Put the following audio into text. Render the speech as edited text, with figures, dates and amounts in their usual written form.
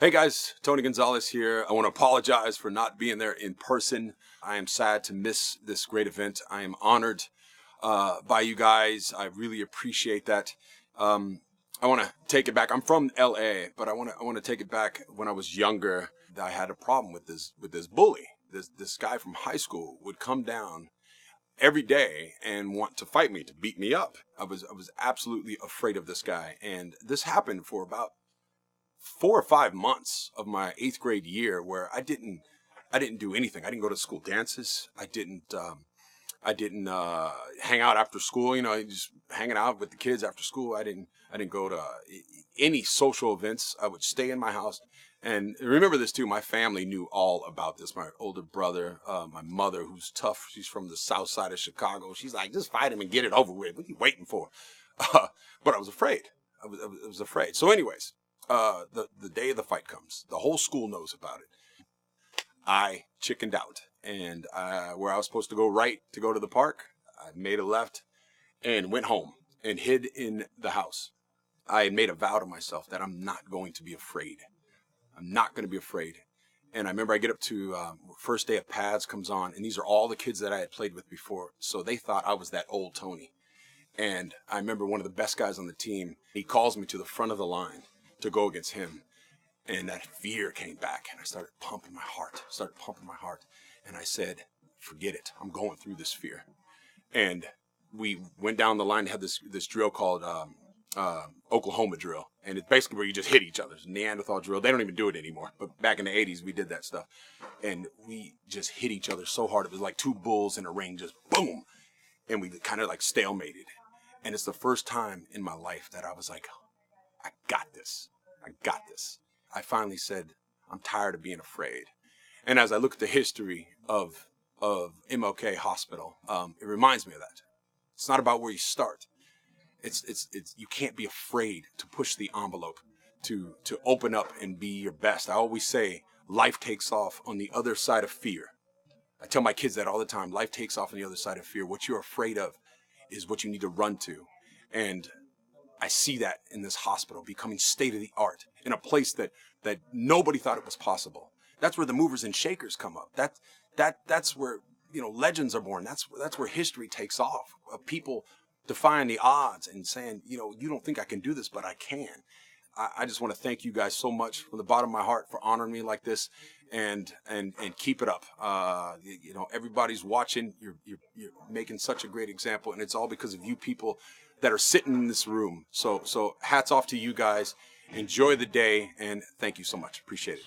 Hey guys, Tony Gonzalez here. I want to apologize for not being there in person. I am sad to miss this great event. I am honored by you guys. I really appreciate that. I want to take it back. I'm from LA, but I want to take it back. When I was younger, I had a problem with this bully. This guy from high school would come down every day and want to fight me, to beat me up. I was absolutely afraid of this guy, and this happened for about 4 or 5 months of my 8th grade year, where I didn't do anything. I didn't go to school dances. I didn't hang out after school. Just hanging out with the kids after school. I didn't go to any social events. I would stay in my house. And remember this too, my family knew all about this. My older brother, my mother, who's tough. She's from the south side of Chicago. She's like, just fight him and get it over with. What are you waiting for? But I was afraid. I was afraid. So anyways, the day of the fight comes. The whole school knows about it. I chickened out, and where I was supposed to go right to go to the park, I made a left and went home and hid in the house. I had made a vow to myself that I'm not going to be afraid. I'm not going to be afraid. And I remember I get up to first day of pads comes on, and these are all the kids that I had played with before. So they thought I was that old Tony. And I remember one of the best guys on the team, he calls me to the front of the line to go against him. And that fear came back, and I started pumping my heart. And I said, forget it. I'm going through this fear. And we went down the line, had this drill called Oklahoma drill. And it's basically where you just hit each other. It's Neanderthal drill. They don't even do it anymore. But back in the 80s, we did that stuff. And we just hit each other so hard. It was like two bulls in a ring, just boom. And we kind of like stalemated. And it's the first time in my life that I was like, I got this. I finally said, I'm tired of being afraid. And as I look at the history of MLK Hospital, it reminds me of that. It's not about where you start. It's you can't be afraid to push the envelope, to open up and be your best. I always say life takes off on the other side of fear. I tell my kids that all the time. Life takes off on the other side of fear. What you're afraid of is what you need to run to. And I see that in this hospital becoming state of the art in a place that nobody thought it was possible. That's where the movers and shakers come up. That's where legends are born. That's where history takes off. People defying the odds and saying, you don't think I can do this, but I can. I just want to thank you guys so much from the bottom of my heart for honoring me like this, and keep it up. Everybody's watching. You're making such a great example, and it's all because of you people that are sitting in this room. So hats off to you guys. Enjoy the day, and thank you so much. Appreciate it.